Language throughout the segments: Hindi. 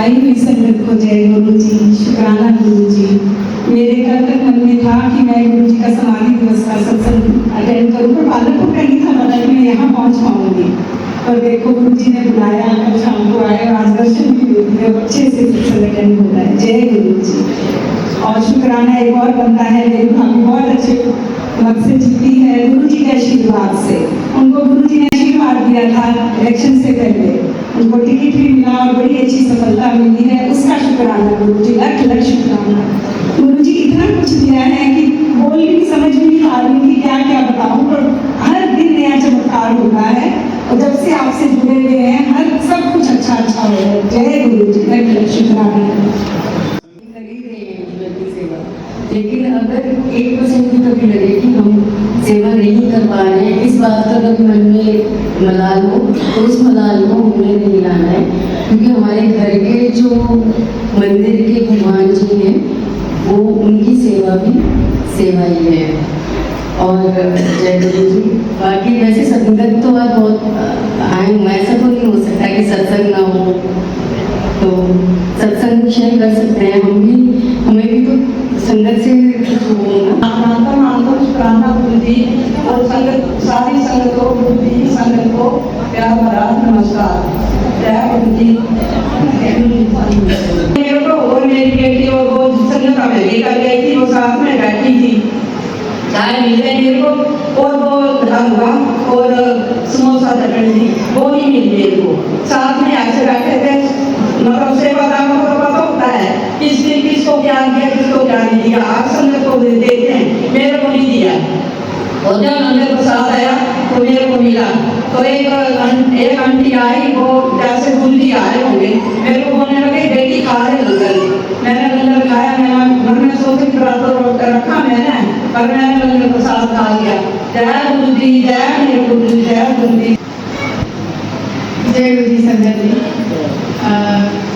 आई हुई संगत को जय गुरु जी, शुक्राना गुरु जी। मेरे कल तक मन में था कि मैं गुरु जी का समाधि दिवस का सत्संग अटेंड करूँ, पर बालक को नहीं था पता कि मैं यहाँ पहुँच पाऊंगी। पर देखो गुरु जी ने बुलाया, कल शाम को आए और आज दर्शन भी दे दिए, अच्छे से सत्संग अटेंड हो रहा है। जय गुरु जी। और शुक्राना एक और बनता है, मेरी भाभी बहुत अच्छे मत से जीती है गुरु जी के आशीर्वाद से। उनको गुरु जी ने आशीर्वाद दिया था इलेक्शन से पहले, उनको टिकट भी मिला और बड़ी अच्छी सफलता मिली है, उसका शुक्राना गुरु जी, लख लख शुक्राना। गुरु जी इतना कुछ दिया है कि बोल भी समझ भी नहीं पा रही थी क्या क्या बताऊं, पर हर दिन नया चमत्कार होता है और जब से आपसे जुड़े हुए हैं हर सब कुछ अच्छा अच्छा हो रहा है। जय गुरु जी, लख लख शुक्राना। लेकिन अगर 1% भी कभी लगे कि हम सेवा नहीं कर पा रहे हैं, इस बात का कभी मन में मलाल हो तो उस मलाल को हमें नहीं लाना है, क्योंकि हमारे घर के जो मंदिर के भगवान जी हैं वो उनकी सेवा भी सेवा ही है। और जय गुरु जी। बाकी वैसे संगत तो आज बहुत आए, ऐसा तो नहीं हो सकता कि सत्संग ना हो, तो सत्संग शेयर कर सकते हैं हम भी, हमें भी तो संगत से शुक्राना गुरु जी और संगत, सारी संगत को, गुरु जी संगत को प्यार भरा नमस्कार। जय गुरु जी। मेरे को और मेरी बेटी और वो संगत में लेकर गई थी, वो साथ में बैठी थी, चाय मिले मेरे को और वो हलवा और समोसा चटनी थी, वो नहीं मिली मेरे को। साथ में ऐसे बैठे थे, मतलब सेवा दान को पता होता है किसको क्या दिया किसको क्या नहीं दिया, आप संगत को देते हैं, मेरे को नहीं दिया। और जब लंगर प्रसाद आया तो मेरे को मिला, तो एक आंटी आई, वो जैसे गुरु जी आए होंगे, मेरे को बोलने लगे बेटी खा रहे लंगर। मैंने लंगर खाया, मैंने घर में सोफे पर रखा मैंने, पर मैंने लंगर प्रसाद खा लिया। जय गुरु जी, जय मेरे गुरु जी, जय गुरु जी। जय गुरु जी। संगत जी,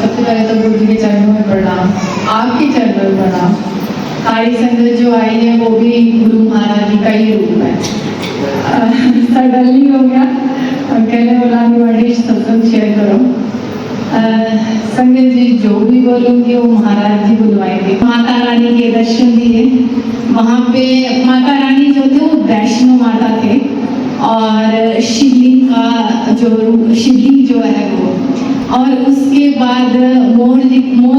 सबसे पहले तो गुरु जी के चरणों में प्रणाम, आपके चरणों में प्रणाम। सारी संगत जो आई है वो भी गुरु महाराज जी का ही रूप है। सडनली हो गया, कहने वाला भी सत्संग शेयर करो। संगत जी जो भी बोलूँगी वो महाराज जी बुलवाएंगे। माता रानी के दर्शन दिए, वहाँ पे माता रानी जो थे वो वैष्णो माता थे, और शिवलिंग का शिवलिंग जो है वो, और उसके बाद मोर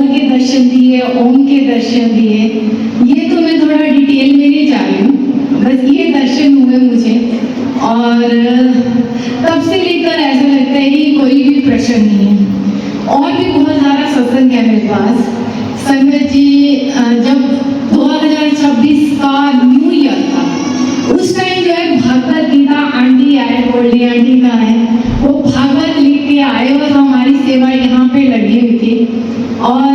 के दर्शन दिए, ओम के दर्शन दिए। ये तो मैं थोड़ा डिटेल में नहीं जा रही हूँ, बस ये दर्शन हुए मुझे, और तब से लेकर ऐसा लगता है कि कोई भी प्रश्न नहीं है। और भी बहुत सारा सत्संग है मेरे पास। संगत जी जब 2026 का न्यू ईयर था, उस टाइम जो है भागवत गीता आंटी आए, गोल्डी आंटी का है, वो भागवत लिख के आए और हमारी सेवा यहाँ पे लगी हुई थी। और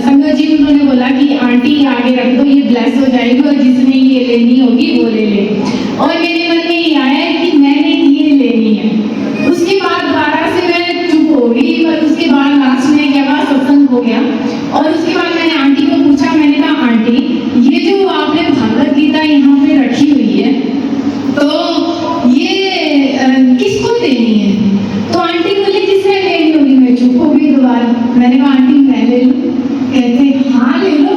संगत जी उन्होंने बोला कि आंटी आगे रख दो, ये ब्लेस हो जाएगी और जिसने ये लेनी होगी वो ले ले। और मेरे मन में ये आया कि मैंने ये लेनी है। उसके बाद 12 से मैं चुप हो गई, पर उसके बाद लास्ट में क्या हुआ, सत्संग हो गया। और उसके बाद मैंने आंटी को पूछा, मैंने कहा आंटी ये जो आपने भागवत गीता यहाँ पे रखी हुई है, तो ये किसको देनी है? तो आंटी बोली जिसने लेनी होगी। मैं चुप हो गई दोबारा। मैंने कहा आंटी मैं ले लूं? कहते हाँ ले लो।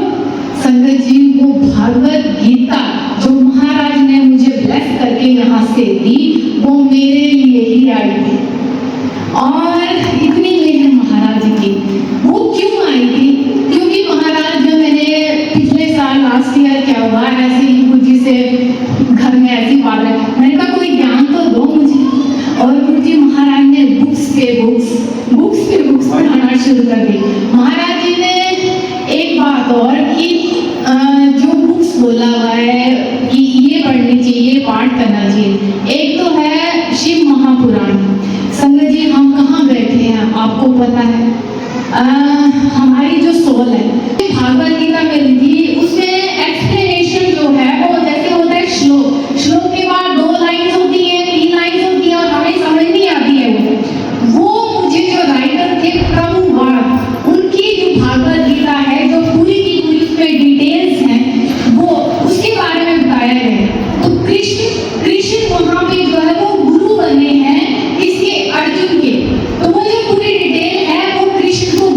संगत जी वो भागवत गीता जो महाराज ने मुझे ब्लेस करके यहाँ से दी, वो मेरे लिए ही आई थी। और इतनी मेहर महाराज की, वो क्यों आई थी? क्योंकि महाराज जो मैंने पिछले साल लास्ट ईयर क्या हुआ, ऐसे ही गुरु जी से घर में ऐसी बात है, मैंने कहा कोई ज्ञान तो दो मुझे। और गुरु जी महाराज ने बुक्स पे बुक्स पढ़ाना शुरू कर दी। महाराज जी ने एक बात और कि जो बुक्स बोला हुआ है कि ये पढ़नी चाहिए, पाठ करना चाहिए। एक तो है शिव महापुराण। संगत जी हम कहाँ बैठे हैं आपको पता है, हमारी जो सोल है भागवत गीता मिली थी, उसमें एक्सप्लेनेशन जो है वो जैसे होता है श्लोक के बाद 2 लाइन होती है, 3 लाइन होती है, और हमें समझ नहीं आती है। वो मुझे जो राइटर थे प्रभुवाद, उनकी जो भागवत गीता है जो पूरी की पूरी उसमें डिटेल्स हैं, वो उसके बारे में बताया गया है। तो कृष्ण वहाँ पे जो है वो गुरु बने हैं किसके? अर्जुन के। तो वो जो पूरी डिटेल है वो कृष्ण को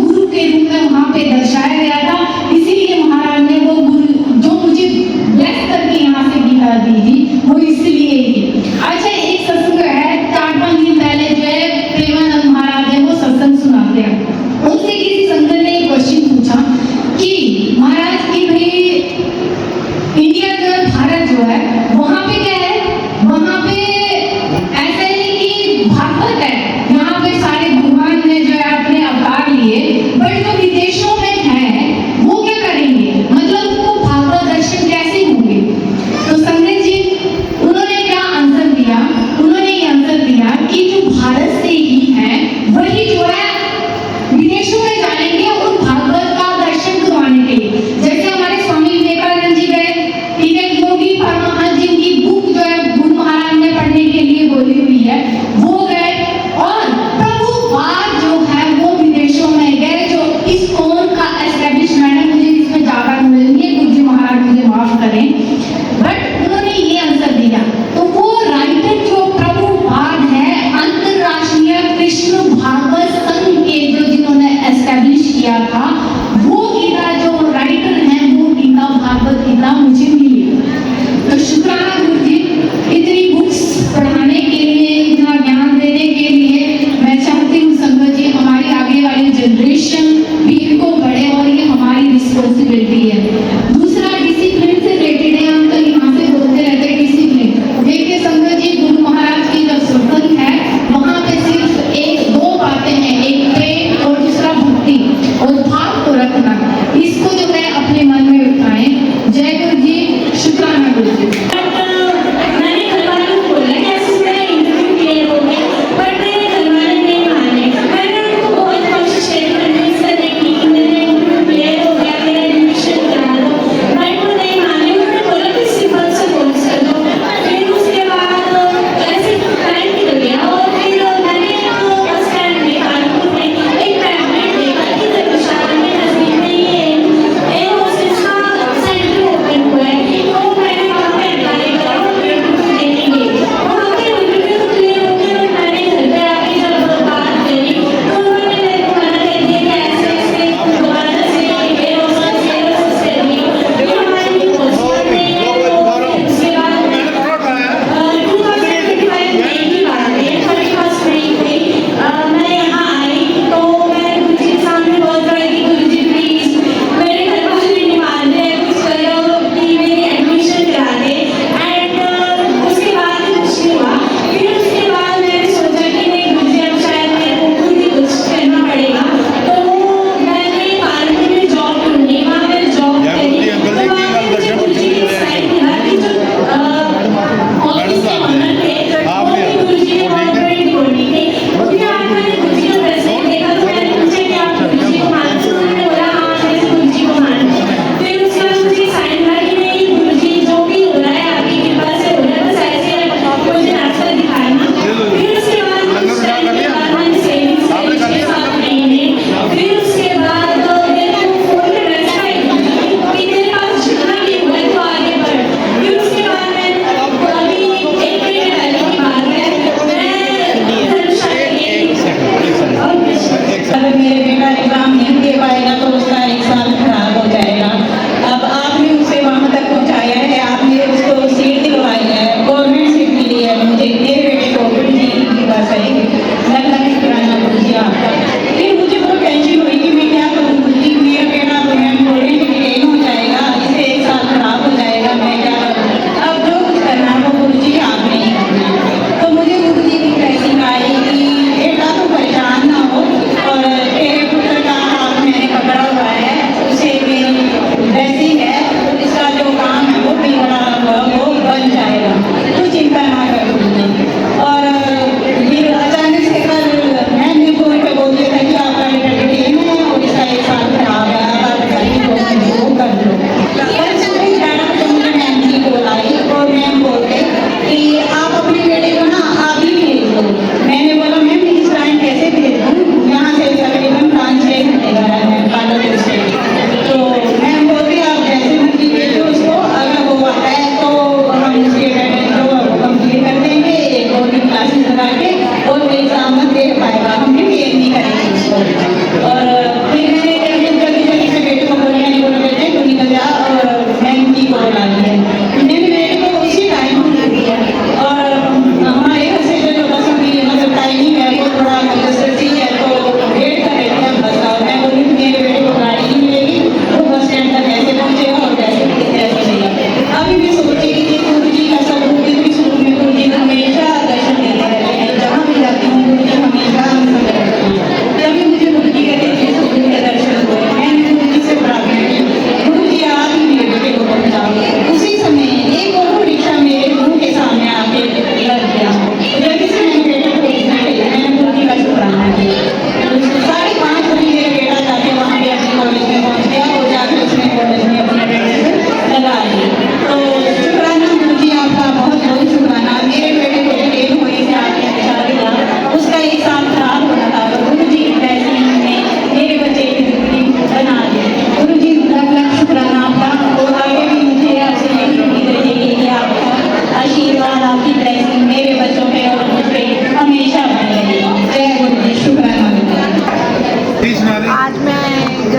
था, वो गीता जो राइटर हैं वो गीता भागवत गीता मुझे मिली। तो शुक्राना गुरु जी, इतनी बुक्स पढ़ाने के लिए, इतना ज्ञान देने के लिए। मैं चाहती हूँ संगत जी हमारी आगे वाली जनरेशन भी इनको बढ़े और ये हमारी रिस्पॉन्सिबिलिटी है। दूसरा डिसिप्लिन से रिलेटेड है, हम कल यहाँ से बोलते रहते हैं डिसिप्लिन। देखिए संगत जी, गुरु महाराज की जब सत्संग है वहाँ पे सिर्फ एक दो बातें हैं, एक प्रेम और दूसरा भक्ति और भाव को रखना। इसको जो है अपने मन में उठाएं। जय गुरु जी, शुक्राना गुरु जी।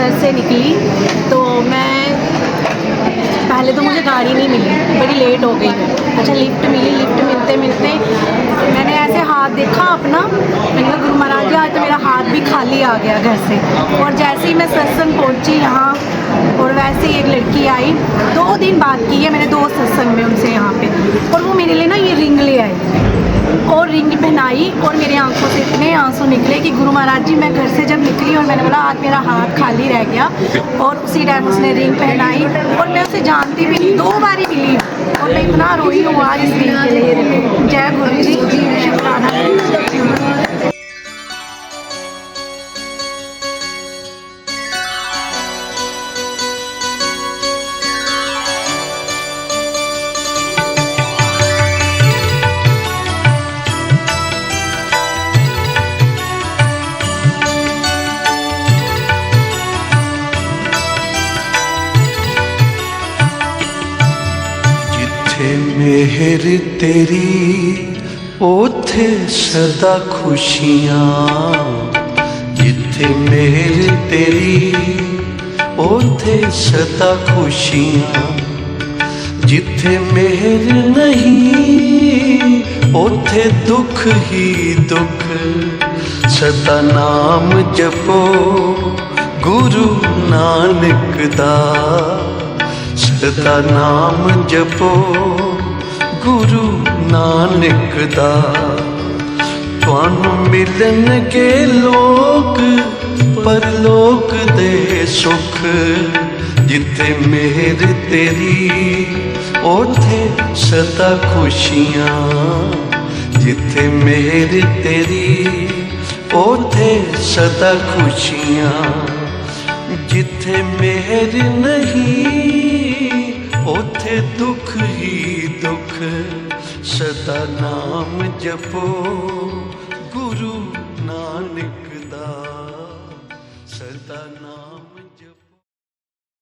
घर से निकली तो मैं पहले तो मुझे गाड़ी नहीं मिली, बड़ी लेट हो गई मैं। अच्छा लिफ्ट मिली, लिफ्ट मिलते मिलते मैंने ऐसे हाथ देखा अपना, मैंने कहा गुरु महाराज जी आज तो मेरा हाथ भी खाली आ गया घर से। और जैसे ही मैं सत्संग पहुंची यहाँ और वैसे ही एक लड़की आई, 2 दिन बाद की है मैंने 2 सत्संग में उनसे यहाँ पे, और वो मेरे लिए ना ये रिंग ले आई और रिंग पहनाई और मेरी आंखों से इतने आंसू निकले कि गुरु महाराज जी मैं घर से जब निकली और मैंने बोला आज मेरा हाथ खाली रह गया, और उसी टाइम उसने रिंग पहनाई और मैं उसे जानती भी नहीं, 2 बार ही मिली और मैं इतना रोई हूँ आज इस रिंग के लिए। जय गुरु जी, शुक्राना। मेहर तेरी ओथे सदा खुशियाँ, जिथे मेहर तेरी ओथे सदा खुशियाँ, जिथे मेहर नहीं ओथे दुख ही दुख। सदा नाम जपो गुरु नानक दा, सदा नाम जपो गुरु नानक दा। तुहानू मिलणगे लोक परलोक दे सुख, जिथे मेहर तेरी ओथे सदा खुशियाँ, जिथे मेहर तेरी ओथे सदा खुशियाँ, जिथे मेहर नहीं ओथे दुख ही दुख। सदा नाम जपो